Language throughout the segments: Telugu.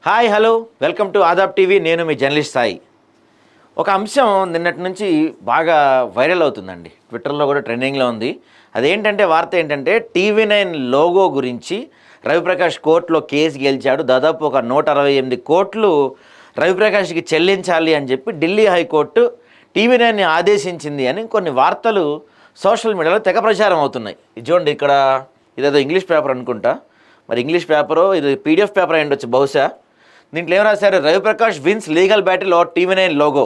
Hi hello welcome to Adab TV. నేను మీ జర్నలిస్ట్ సాయి. ఒక అంశం నిన్నటి నుంచి బాగా వైరల్ అవుతుందండి, ట్విట్టర్లో కూడా ట్రెండింగ్లో ఉంది. అదేంటంటే వార్త ఏంటంటే టీవీ9 లోగో గురించి రవిప్రకాష్ కోర్టులో కేసు గెలిచాడు. దాదాపు ఒక 168 కోట్లు రవిప్రకాష్కి చెల్లించాలి అని చెప్పి ఢిల్లీ హైకోర్టు టీవీ9ని ఆదేశించింది అని కొన్ని వార్తలు సోషల్ మీడియాలో తెగ ప్రచారం అవుతున్నాయి. ఇది చూడండి, ఇక్కడ ఇదేదో ఇంగ్లీష్ పేపర్ అనుకుంటా, మరి ఇంగ్లీష్ పేపరు ఇది పీడిఎఫ్ పేపర్ అయి ఉండొచ్చు బహుశా. దీంట్లో ఏం రాశారు? Ravi Prakash wins legal battle or TV nine logo,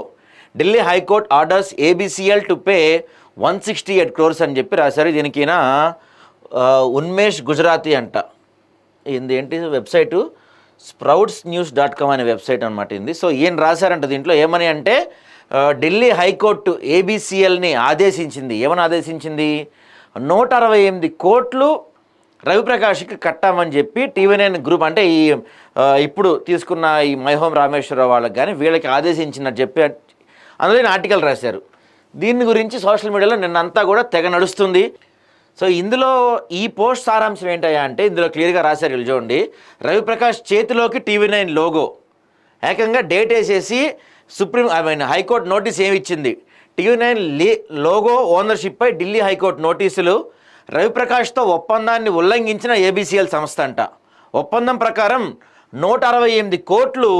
Delhi high court orders ABCL to pay 168 crores అని చెప్పి రాశారు. దీనికినా ఉన్మేష్ గుజరాతీ అంట. ఏంటి వెబ్సైటు sproutsnews.com అనే వెబ్సైట్ అనమాట ఇది. సో ఈయన రాశారంట దీంట్లో ఏమని అంటే ఢిల్లీ హైకోర్టు ఏబీసీఎల్ని ఆదేశించింది. ఏమని ఆదేశించింది? 168 కోట్లు రవిప్రకాష్కి కట్టామని చెప్పి టీవీ9 గ్రూప్ అంటే ఇప్పుడు తీసుకున్న ఈ మైహోం రామేశ్వరరావు వాళ్ళకి కానీ వీళ్ళకి ఆదేశించినట్టు చెప్పి అందులో ఆర్టికల్ రాశారు. దీని గురించి సోషల్ మీడియాలో నిన్నంతా కూడా తెగ నడుస్తుంది. సో ఇందులో ఈ పోస్ట్ సారాంశం ఏంటయ్యా అంటే ఇందులో క్లియర్గా రాశారు. వీళ్ళు చూడండి, రవిప్రకాష్ చేతిలోకి టీవీ9 లోగో, ఏకంగా డేట్ వేసేసి హైకోర్టు నోటీస్ ఏమి ఇచ్చింది? టీవీ9 లోగో ఓనర్షిప్పై ఢిల్లీ హైకోర్టు నోటీసులు. రవిప్రకాష్తో ఒప్పందాన్ని ఉల్లంఘించిన ఏబీసీఎల్ సంస్థ అంట. ఒప్పందం ప్రకారం 168 కోట్లు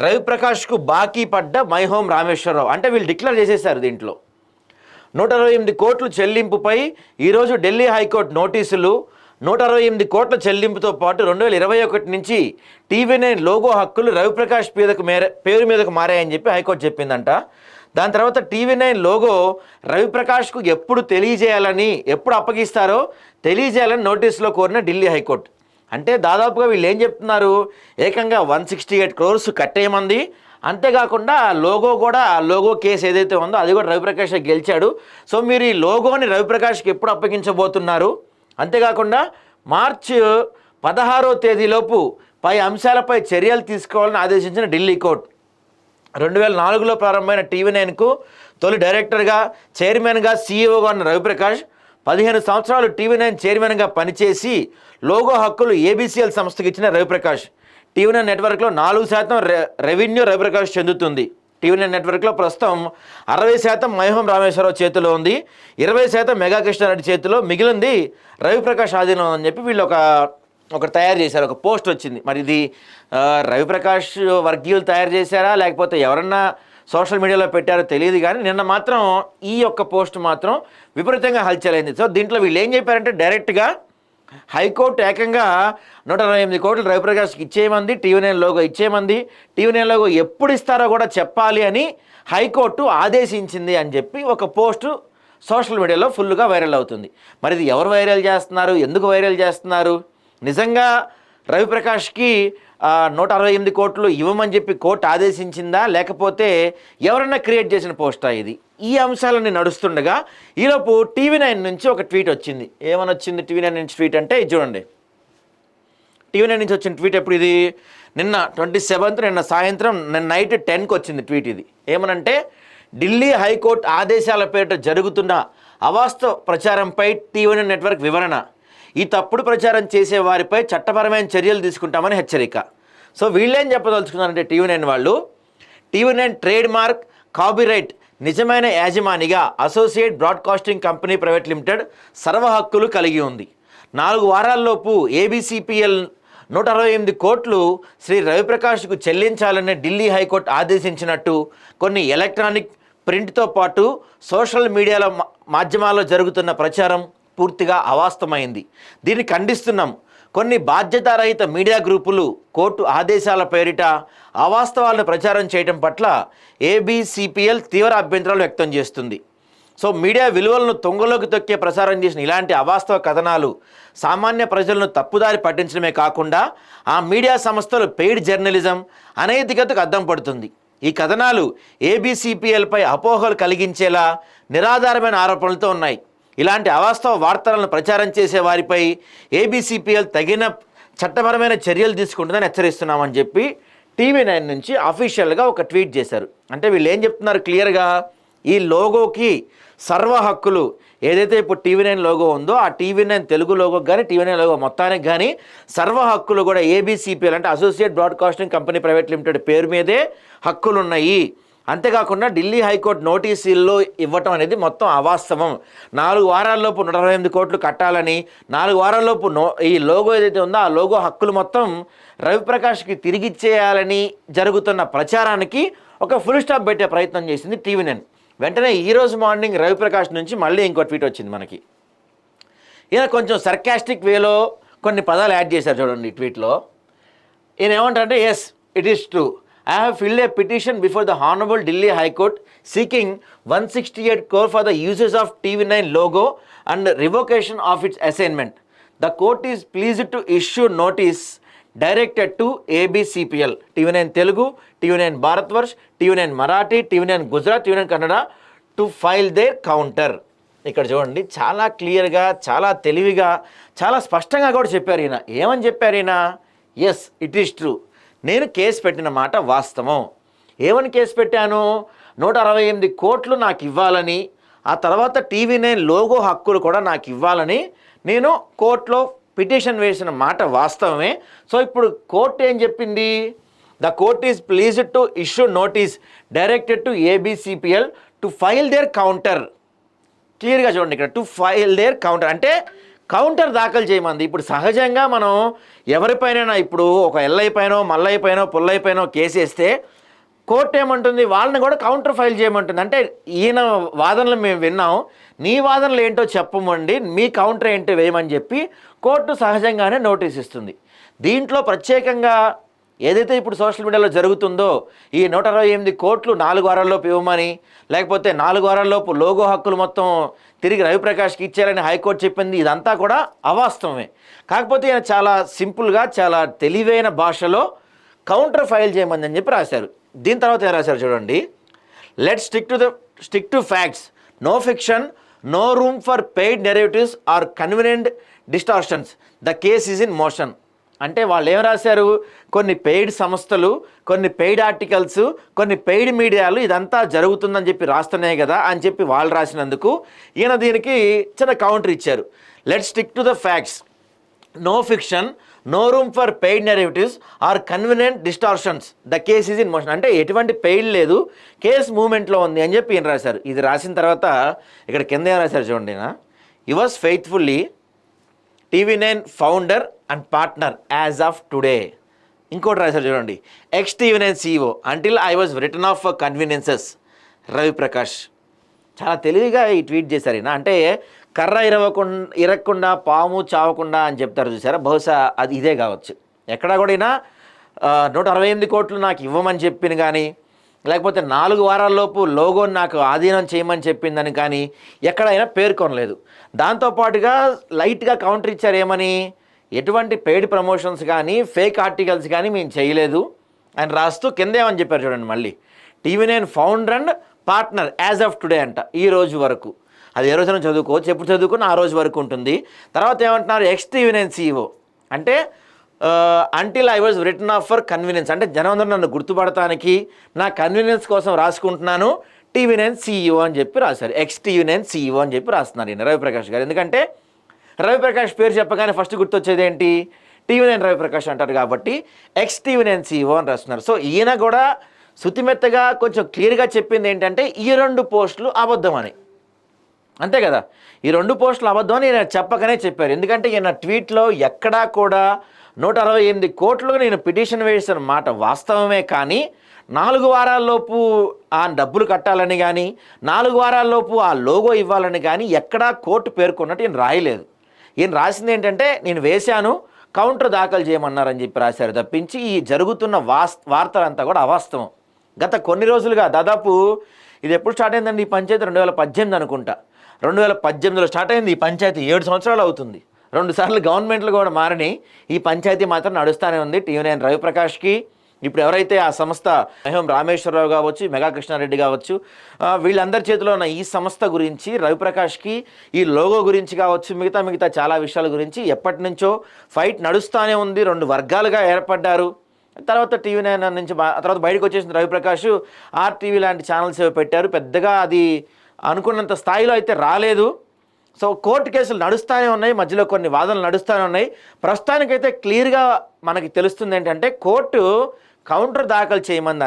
రవిప్రకాష్కు బాకీ పడ్డ మైహోం రామేశ్వరరావు అంటే వీళ్ళు డిక్లేర్ చేసేశారు. దీంట్లో 168 కోట్లు చెల్లింపుపై ఈరోజు ఢిల్లీ హైకోర్టు నోటీసులు. 168 కోట్ల చెల్లింపుతో పాటు 2021 నుంచి టీవీ9 లోగో హక్కులు రవిప్రకాష్ పేరు మీదకు మారాయని చెప్పి హైకోర్టు చెప్పిందంట. దాని తర్వాత టీవీ9 లోగో రవిప్రకాష్కు ఎప్పుడు తెలియజేయాలని, ఎప్పుడు అప్పగిస్తారో తెలియజేయాలని నోటీసులో కోరిన ఢిల్లీ హైకోర్టు. అంటే దాదాపుగా వీళ్ళు ఏం చెప్తున్నారు? ఏకంగా 168 crores కట్టేయమంది. అంతేకాకుండా లోగో కూడా, ఆ లోగో కేసు ఏదైతే ఉందో అది కూడా రవిప్రకాష్ గెలిచాడు. సో మీరు ఈ లోగోని రవిప్రకాష్కి ఎప్పుడు అప్పగించబోతున్నారు? అంతేకాకుండా మార్చి 16వ తేదీలోపు పై అంశాలపై చర్యలు తీసుకోవాలని ఆదేశించిన ఢిల్లీ కోర్టు. 2004లో ప్రారంభమైన టీవీ9కు తొలి డైరెక్టర్గా, చైర్మన్గా, సీఈఓగా ఉన్న రవిప్రకాష్ 15 సంవత్సరాలు టీవీ9 చైర్మన్గా పనిచేసి లోగో హక్కులు ఏబీసీఎల్ సంస్థకి ఇచ్చిన రవిప్రకాష్. టీవీ9 నెట్వర్క్లో 4% రెవెన్యూ రవిప్రకాష్ చెందుతుంది. టీవీ9 నెట్వర్క్లో ప్రస్తుతం 60% మైహోం రామేశ్వరరావు చేతిలో ఉంది, 20% మెగా కృష్ణారెడ్డి చేతిలో, మిగిలింది రవిప్రకాష్ ఆధీనంలో అని చెప్పి వీళ్ళు ఒక తయారు చేశారు. ఒక పోస్ట్ వచ్చింది. మరి ఇది రవిప్రకాష్ వర్గీయులు తయారు చేశారా లేకపోతే ఎవరన్నా సోషల్ మీడియాలో పెట్టారో తెలియదు, కానీ నిన్న మాత్రం ఈ యొక్క పోస్ట్ మాత్రం విపరీతంగా హల్చలైంది. సో దీంట్లో వీళ్ళు ఏం చెప్పారంటే డైరెక్ట్గా హైకోర్టు ఏకంగా 128 కోట్లు రవిప్రకాష్కి ఇచ్చేయమంది, టీవీ9 లోగో ఇచ్చేయమంది, టీవీ9 లోగో ఎప్పుడు ఇస్తారో కూడా చెప్పాలి అని హైకోర్టు ఆదేశించింది అని చెప్పి ఒక పోస్టు సోషల్ మీడియాలో ఫుల్గా వైరల్ అవుతుంది. మరి ఇది ఎవరు వైరల్ చేస్తున్నారు? ఎందుకు వైరల్ చేస్తున్నారు? నిజంగా రవిప్రకాష్కి 168 కోట్లు ఇవ్వమని చెప్పి కోర్టు ఆదేశించిందా, లేకపోతే ఎవరన్నా క్రియేట్ చేసిన పోస్టా ఇది? ఈ అంశాలన్నీ నడుస్తుండగా ఈలోపు టీవీ9 నుంచి ఒక ట్వీట్ వచ్చింది. ఏమని వచ్చింది టీవీ9 నుంచి ట్వీట్ అంటే ఇది చూడండి. టీవీ9 నుంచి వచ్చిన ట్వీట్ ఎప్పుడు? ఇది నిన్న 27th, నిన్న సాయంత్రం, నిన్న నైట్ 10కి వచ్చింది ట్వీట్. ఇది ఏమనంటే ఢిల్లీ హైకోర్టు ఆదేశాల పేరిట జరుగుతున్న అవాస్తవ ప్రచారంపై టీవీ9 నెట్వర్క్ వివరణ. ఈ తప్పుడు ప్రచారం చేసే వారిపై చట్టపరమైన చర్యలు తీసుకుంటామని హెచ్చరిక. సో వీళ్ళేం చెప్పదలుచుకున్నారంటే టీవీ9 వాళ్ళు, టీవీ9 ట్రేడ్ మార్క్, కాపీరైట్ నిజమైన యాజమానిగా associate broadcasting company private limited సర్వ హక్కులు కలిగి ఉంది. 4 వారాల్లోపు ఏబీసీపీఎల్ 168 కోట్లు శ్రీ రవిప్రకాష్కు చెల్లించాలని ఢిల్లీ హైకోర్టు ఆదేశించినట్టు కొన్ని ఎలక్ట్రానిక్, ప్రింట్తో పాటు సోషల్ మీడియాలో మాధ్యమాల్లో జరుగుతున్న ప్రచారం పూర్తిగా అవాస్తవమైంది. దీన్ని ఖండిస్తున్నాం. కొన్ని బాధ్యతారహిత మీడియా గ్రూపులు కోర్టు ఆదేశాల పేరిట అవాస్తవాలను ప్రచారం చేయడం పట్ల ఏబీసీపీఎల్ తీవ్ర అభ్యంతరాలు వ్యక్తం చేస్తుంది. సో మీడియా విలువలను తొంగలోకి తొక్కే ప్రసారం చేసిన ఇలాంటి అవాస్తవ కథనాలు సామాన్య ప్రజలను తప్పుదారి పట్టించడమే కాకుండా ఆ మీడియా సంస్థలు పెయిడ్ జర్నలిజం, అనైతికతకు అద్దం పడుతుంది. ఈ కథనాలు ఏబీసీపీఎల్పై అపోహలు కలిగించేలా నిరాధారమైన ఆరోపణలతో ఉన్నాయి. ఇలాంటి అవాస్తవ వార్తలను ప్రచారం చేసే వారిపై ఏబీసీపీఎల్ తగిన చట్టపరమైన చర్యలు తీసుకుంటుందని హెచ్చరిస్తున్నామని చెప్పి టీవీ9 నుంచి అఫీషియల్గా ఒక ట్వీట్ చేశారు. అంటే వీళ్ళు ఏం చెప్తున్నారు క్లియర్గా? ఈ లోగోకి సర్వ హక్కులు ఏదైతే ఇప్పుడు టీవీ9 లోగో ఉందో ఆ టీవీ9 తెలుగు లోగో కానీ టీవీ9 లోగో మొత్తానికి కానీ సర్వ హక్కులు కూడా ఏబీసీపీఎల్ అంటే associate broadcasting company private limited పేరు మీదే హక్కులు ఉన్నాయి. అంతేకాకుండా ఢిల్లీ హైకోర్టు నోటీసుల్లో ఇవ్వటం అనేది మొత్తం అవాస్తవం. 4 వారాల్లోపు 128 కోట్లు కట్టాలని, 4 వారాల్లోపు ఈ లోగో ఏదైతే ఉందో ఆ లోగో హక్కులు మొత్తం రవిప్రకాష్కి తిరిగిచ్చేయాలని జరుగుతున్న ప్రచారానికి ఒక ఫుల్ స్టాప్ పెట్టే ప్రయత్నం చేసింది టీవీ9. వెంటనే ఈరోజు మార్నింగ్ రవిప్రకాష్ నుంచి మళ్ళీ ఇంకో ట్వీట్ వచ్చింది మనకి. ఈయన కొంచెం సర్కాస్టిక్ వేలో కొన్ని పదాలు యాడ్ చేశారు చూడండి ఈ ట్వీట్లో. ఈయన ఏమంటారంటే, yes it is true, I have filed a petition before the Honorable Delhi High Court seeking 168 crore for the uses of TV9 logo and revocation of its assignment. The court is pleased to issue notice directed to ABCPL, TV9 Telugu, TV9 Bharatvarsh, TV9 Marathi, TV9 Gujarat, TV9 Kannada to file their counter. ఇక్కడ చూడండి చాలా క్లియర్గా, చాలా తెలివిగా, చాలా స్పష్టంగా కూడా చెప్పారు ఈయన. ఏమని చెప్పారు ఈయన? ఎస్ ఇట్ ఈస్ ట్రూ, నేను కేసు పెట్టిన మాట వాస్తవం. ఏమని కేసు పెట్టాను? 168 కోట్లు నాకు ఇవ్వాలని, ఆ తర్వాత TV9 లోగో హక్కులు కూడా నాకు ఇవ్వాలని నేను కోర్టులో పిటిషన్ వేసిన మాట వాస్తవమే. సో ఇప్పుడు కోర్టు ఏం చెప్పింది? The court is pleased to issue notice directed to ABCPL to file their counter. క్లియర్గా చూడండి ఇక్కడ, టు ఫైల్ దేర్ కౌంటర్ అంటే కౌంటర్ దాఖలు చేయమంది. ఇప్పుడు సహజంగా మనం ఎవరిపైన ఇప్పుడు ఒక ఎల్ఐ పైనో మల్లయ్య పైనో పుల్లయ్య పైనో కేసు వేస్తే కోర్టు ఏమంటుంది? వాళ్ళని కూడా కౌంటర్ ఫైల్ చేయమంటుంది. అంటే ఈయన వాదనలు మేము విన్నాం, నీ వాదనలు ఏంటో చెప్పమండి, మీ కౌంటర్ ఏంటో వేయమని చెప్పి కోర్టు సహజంగానే నోటీస్ ఇస్తుంది. దీంట్లో ప్రత్యేకంగా ఏదైతే ఇప్పుడు సోషల్ మీడియాలో జరుగుతుందో ఈ 168 కోట్లు 4 వారాల్లోపు ఇవ్వమని, లేకపోతే 4 వారాల్లోపు లోగో హక్కులు మొత్తం తిరిగి రవిప్రకాష్కి ఇచ్చారని హైకోర్టు చెప్పింది, ఇదంతా కూడా అవాస్తవమే. కాకపోతే ఆయన చాలా సింపుల్గా, చాలా తెలివైన భాషలో కౌంటర్ ఫైల్ చేయమని చెప్పి రాశారు. దీని తర్వాత ఏం రాశారు చూడండి, let stick to facts, no fiction, no room for paid narratives or convenient distortions, the case is in motion. అంటే వాళ్ళు ఏం రాశారు? కొన్ని పెయిడ్ సంస్థలు, కొన్ని పెయిడ్ ఆర్టికల్స్, కొన్ని పెయిడ్ మీడియాలు ఇదంతా జరుగుతుందని చెప్పి రాస్తున్నాయి కదా అని చెప్పి వాళ్ళు రాసినందుకు ఈయన దీనికి చిన్న కౌంటర్ ఇచ్చారు. Let stick to the facts, no fiction, no room for paid narratives or convenient distortions, the case is in motion. అంటే ఎటువంటి పెయిడ్ లేదు, కేసు మూమెంట్లో ఉంది అని చెప్పి ఈయన రాశారు. ఇది రాసిన తర్వాత ఇక్కడ కింద ఏం రాశారు చూడండి, yours faithfully TV9 founder and partner as of today. ఇంకోటి రాశారు చూడండి, X TV9 CEO until I was return of for conveniences Ravi Prakash. చాలా తెలివిగా ఈ ట్వీట్ చేశారు ఈయన. అంటే కర్ర ఇరగకుండా పాము చావకుండా అని చెప్తారు చూసారా, బహుశా అది ఇదే కావచ్చు. ఎక్కడా కూడా ఈయన 168 కోట్లు నాకు ఇవ్వమని చెప్పిన కానీ, లేకపోతే 4 వారాల్లోపు లోగోని నాకు ఆధీనం చేయమని చెప్పిందని కానీ ఎక్కడైనా పేర్కొనలేదు. దాంతోపాటుగా లైట్గా కౌంటర్ ఇచ్చారు ఏమని, ఎటువంటి పెయిడ్ ప్రమోషన్స్ కానీ ఫేక్ ఆర్టికల్స్ కానీ మేము చేయలేదు అని రాస్తూ కింద ఏమని చెప్పారు చూడండి మళ్ళీ, TV9 founder and partner as of today అంట, ఈ రోజు వరకు. అది ఏ రోజున చదువుకోవచ్చు, ఎప్పుడు చదువుకుని ఆ రోజు వరకు ఉంటుంది. తర్వాత ఏమంటున్నారు, ఎక్స్ TV9 CEO అంటే until I was return of for convenience, అంటే జనం నన్ను గుర్తుపడటానికి నా కన్వీనియన్స్ కోసం రాసుకుంటున్నాను TV9 CEO అని చెప్పి రాశారు. ఎక్స్ TV9 CEO అని చెప్పి రాస్తున్నారు ఈయన రవిప్రకాష్ గారు. ఎందుకంటే రవిప్రకాష్ పేరు చెప్పగానే ఫస్ట్ గుర్తొచ్చేది ఏంటి, TV9 రవిప్రకాష్ అంటారు కాబట్టి ఎక్స్ TV9 CEO అని రాస్తున్నారు. సో ఈయన కూడా శుతిమెత్తగా కొంచెం క్లియర్గా చెప్పింది ఏంటంటే ఈ 2 పోస్టులు అబద్ధమని. అంతే కదా, ఈ 2 పోస్టులు అబద్ధం అని ఈయన చెప్పకనే చెప్పారు. ఎందుకంటే ఈయన ట్వీట్లో ఎక్కడా కూడా 168 కోట్లుగా నేను పిటిషన్ వేసిన మాట వాస్తవమే, కానీ 4 వారాల్లోపు ఆ డబ్బులు కట్టాలని కానీ 4 వారాల్లోపు ఆ లోగో ఇవ్వాలని కానీ ఎక్కడా కోర్టు పేర్కొన్నట్టు ఈయన రాయలేదు. ఈయన రాసింది ఏంటంటే నేను వేశాను, కౌంటర్ దాఖలు చేయమన్నారని చెప్పి రాశారు తప్పించి ఈ జరుగుతున్న వార్తలంతా కూడా అవాస్తవం. గత కొన్ని రోజులుగా దాదాపు ఇది ఎప్పుడు స్టార్ట్ అయిందండి ఈ పంచాయతీ, 2018 అనుకుంటా. 2018లో స్టార్ట్ అయింది ఈ పంచాయతీ, 7 సంవత్సరాలు అవుతుంది. 2 సార్లు గవర్నమెంట్లు కూడా మారని ఈ పంచాయతీ మాత్రం నడుస్తూనే ఉంది. TV9 రవిప్రకాష్కి ఇప్పుడు ఎవరైతే ఆ సంస్థ మహేం రామేశ్వరరావు కావచ్చు, మెగా కృష్ణారెడ్డి కావచ్చు, వీళ్ళందరి చేతిలో ఉన్న ఈ సంస్థ గురించి, రవిప్రకాష్కి ఈ లోగో గురించి కావచ్చు, మిగతా చాలా విషయాల గురించి ఎప్పటి నుంచో ఫైట్ నడుస్తూనే ఉంది. 2 వర్గాలుగా ఏర్పడ్డారు. తర్వాత టీవీ నైన్ నుంచి తర్వాత బయటకు వచ్చేసిన రవిప్రకాష్ ఆర్టీవీ లాంటి ఛానల్స్ పెట్టారు. పెద్దగా అది అనుకున్నంత స్థాయిలో అయితే రాలేదు. సో కోర్టు కేసులు నడుస్తూనే ఉన్నాయి, మధ్యలో కొన్ని వాదనలు నడుస్తూనే ఉన్నాయి. ప్రస్తుతానికైతే క్లియర్గా మనకి తెలుస్తుంది ఏంటంటే కోర్టు కౌంటర్ దాఖలు చేయమంది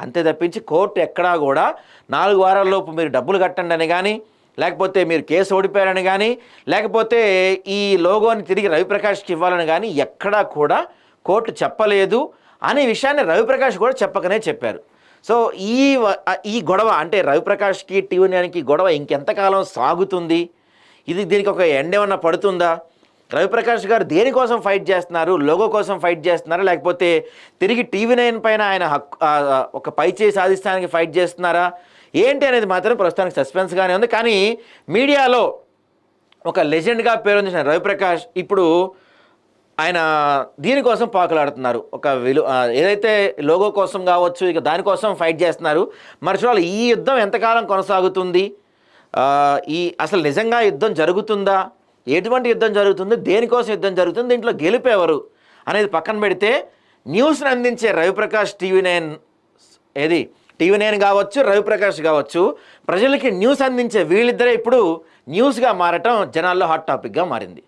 అంతే తప్పించి కోర్టు ఎక్కడా కూడా 4 వారాల్లోపు మీరు డబ్బులు కట్టండి అని కానీ, లేకపోతే మీరు కేసు ఓడిపోయారని కానీ, లేకపోతే ఈ లోగోని తిరిగి రవిప్రకాష్కి ఇవ్వాలని కానీ ఎక్కడా కూడా కోర్టు చెప్పలేదు అనే విషయాన్ని రవిప్రకాష్ కూడా చెప్పకనే చెప్పారు. సో ఈ గొడవ అంటే రవిప్రకాష్కి టీవీ నైన్కి గొడవ ఇంకెంతకాలం సాగుతుంది, దీనికి ఒక ఎండ్ ఏమన్నా పడుతుందా, రవిప్రకాష్ గారు దేనికోసం ఫైట్ చేస్తున్నారు, లోగో కోసం ఫైట్ చేస్తున్నారా, లేకపోతే తిరిగి టీవీ నైన్ పైన ఆయన ఒక పైచేయి సాధిస్తానికి ఫైట్ చేస్తున్నారా ఏంటి అనేది మాత్రం ప్రస్తుతానికి సస్పెన్స్గానే ఉంది. కానీ మీడియాలో ఒక లెజెండ్గా పేరొందిన రవిప్రకాష్ ఇప్పుడు ఆయన దీనికోసం పాకులాడుతున్నారు. ఏదైతే లోగో కోసం కావచ్చు, ఇక దానికోసం ఫైట్ చేస్తున్నారు. మరి చూడాలి ఈ యుద్ధం ఎంతకాలం కొనసాగుతుంది, అసలు నిజంగా యుద్ధం జరుగుతుందా, ఎటువంటి యుద్ధం జరుగుతుంది, దేనికోసం యుద్ధం జరుగుతుంది, దీంట్లో గెలిపేవారు అనేది పక్కన పెడితే న్యూస్ని అందించే రవిప్రకాష్ టీవీ నైన్ కావచ్చు, రవిప్రకాష్ కావచ్చు, ప్రజలకి న్యూస్ అందించే వీళ్ళిద్దరే ఇప్పుడు న్యూస్గా మారటం జనాల్లో హాట్ టాపిక్గా మారింది.